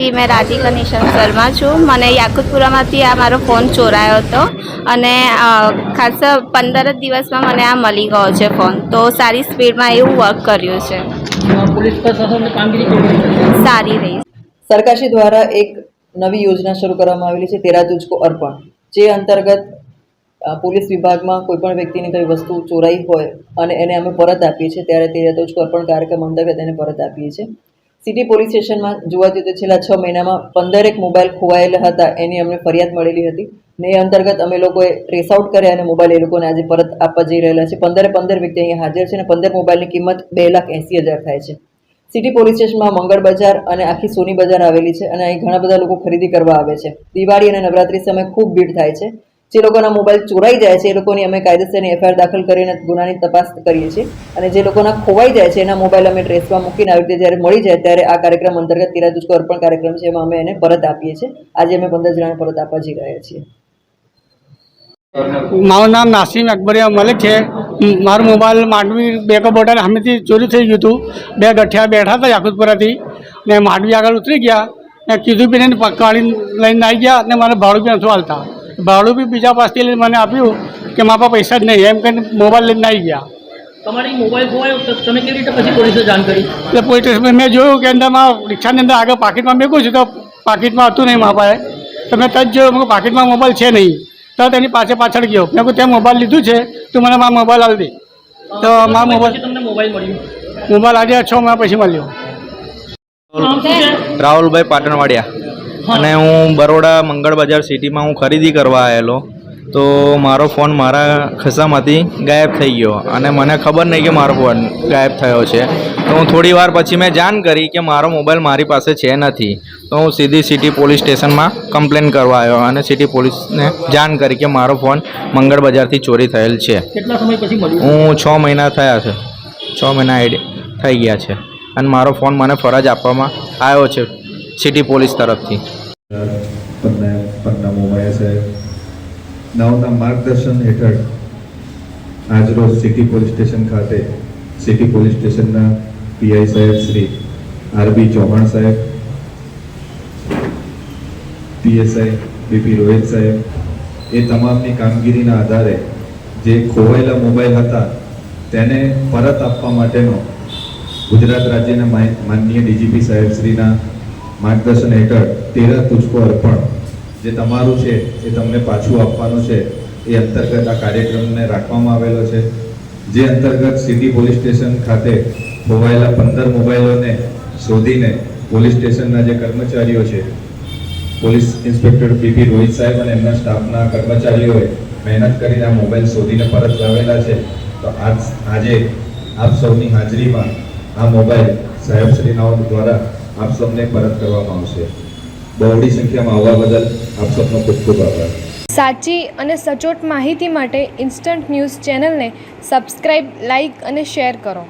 मैं राधिका निशांत शर्मा छूँ। मैंने याकुतपुरामांथी आ मारो फोन चोरायो हतो अने खास 15 दिवस में मैंने आ मळी गयो छे फोन। तो सारी स्पीड में एवं वर्क कर्युं छे। पुलिस प्रशासन कामगीरी केवी रही? सारी रही। सरकारश्री द्वारा एक नवी योजना शुरू करवामां आवेली छे, तेरा तुझको अर्पण, जे अंतर्गत पोलीस विभागमां कोईपण व्यक्तिनी कोई वस्तु चोराई होय अने एने अमे परत आपीए छीए त्यारे तेरा तुझको अर्पण कार्यक्रम अंतर्गत एने परत आपीए छीए। सिटी पोलीस स्टेशनमां जोवा जઈએ तो छेल्ला 6 महीनामां 15 मोबाइल खोवायेला हता एनी अમને फरियाद मळेली हती ने ए अंतर्गत अमे लोकोए ट्रेस आउट कर्या अने मोबाइल ए लोकोने આજે પરત આપવા જઈ રહેલા છે। 15 વ્યક્તિ અહીંયા હાજર છે અને 15 મોબાઈલની કિંમત 2,80,000 થાય છે। सिटी पोलीस स्टेशन में मंगल बजार और आखी सोनी बजार आवेली है और अहीं घणा बधा लोको खरीदी करवा आवे छे। दिवाળી और नवरात्रि समय खूब भीड़ थाय छे। जे लोकोना मोबाइल चोराई जाय छे ए लोकोनी अमे कायदेसरनी एफआईआर दाखल करीने गुनानी तपास करीए छीए अने जे लोकोना खोवाई जाय छे एना मोबाइल अमे ट्रेसमां मूकीने આવી રીતે જ્યારે મળી જાય ત્યારે આ કાર્યક્રમ અંતર્ગત તેરા तुझको अर्पण कार्यक्रम છે એમાં અમે એને પરત આપીએ છીએ। આજે અમે 15 જણાને પરત આપવા જઈ રહ્યા છીએ। મારું નામ નાસીમ અકબરિયા મલિક है। मारो मोबाइल मांडवी बेकअप बोर्डर हमें चोरी थी गयु तू। बे गठिया बैठा था याकुतपुरा थी ने मांडवी आगे उतरी गया ने कीधु भी नहीं पकाड़ी लईने आई गया ने मारे भाड़ू भी नथुं हालता। भाड़ू भी बीजा पासथी लईने मने आप्युं कि मारा पासे पैसा ज नहीं एम कहीने मोबाइल लईने आई गया। તમારી મોબાઈલ ખોવાયો તો તમે કેવી રીતે પછી પોલીસને જાણ કરી? એટલે પોલીસ સ્ટેશન મેં જોયું કે અંદરમાં રિક્ષાની અંદર આગળ પાકીટમાં મેકું છું તો પાકીટમાં હતું નહીં મારા પાસે। તો મેં તજ જોયું મેં પાકીટમાં મોબાઈલ છે નહીં તો તેની પાછળ ગયો મેં કહ્યું તે મોબાઈલ લીધું છે તું મને મારા મોબાઈલ આપી દે। તો મારા મોબાઈલ તમને મોબાઈલ મળ્યો? મોબાઈલ આજે 6 મહિના પછી મળ્યો। રાહુલભાઈ પાટણવાડિયા અને હું બરોડા મંગળ બજાર સિટીમાં હું ખરીદી કરવા આવેલો તો મારો ફોન મારા ખિસ્સામાંથી ગાયબ થઈ ગયો અને મને ખબર નહીં કે મારો ફોન ગાયબ થયો છે। તો હું થોડી વાર પછી મેં જાણ કરી કે મારો મોબાઈલ મારી પાસે છે નથી તો હું સીધી સિટી પોલીસ સ્ટેશનમાં કમ્પ્લેન કરવા આવ્યો અને સિટી પોલીસને જાણ કરી કે મારો ફોન મંગળ બજારથી ચોરી થયેલ છે। કેટલા સમય પછી મળ્યો? હું 6 મહિના થયા છે, 6 મહિના થઈ ગયા છે અને મારો ફોન મને ફરજ આપવામાં આવ્યો છે સિટી પોલીસ તરફથી। નવના માર્ગદર્શન હેઠળ આજરોજ સિટી પોલીસ સ્ટેશન ખાતે સિટી પોલીસ સ્ટેશનના પીઆઈ સાહેબ શ્રી આરબી ચૌહાણ સાહેબ, પીએસઆઈ બીપી રોહિત સાહેબ એ તમામની કામગીરીના આધારે જે ખોવાયેલા મોબાઈલ હતા તેને પરત આપવા માટેનો ગુજરાત રાજ્યના માનનીય ડીજીપી સાહેબ શ્રીના માર્ગદર્શન હેઠળ તેરા તુझको अर्पण જે તમારું છે એ તમને પાછું આપવાનું છે એ અંતર્ગત આ કાર્યક્રમને રાખવામાં આવેલો છે। જે અંતર્ગત સિટી પોલીસ સ્ટેશન ખાતે ખોવાયેલા 15 મોબાઈલોને શોધીને પોલીસ સ્ટેશનના જે કર્મચારીઓ છે પોલીસ ઇન્સ્પેક્ટર બીપી રોહિત સાહેબ અને એમના સ્ટાફના કર્મચારીઓએ મહેનત કરીને આ મોબાઈલ શોધીને પરત લાવેલા છે। તો આજે આપ સૌની હાજરીમાં આ મોબાઈલ સાહેબશ્રીનાઓ દ્વારા આપ સૌને પરત કરવામાં આવશે। બહોળી સંખ્યામાં આવવા બદલ આપ સૌનો ખૂબ ખૂબ આભાર। સાચી અને સચોટ માહિતી માટે ઇન્સ્ટન્ટ ન્યૂઝ ચેનલને સબસ્ક્રાઇબ, લાઇક અને શેર કરો।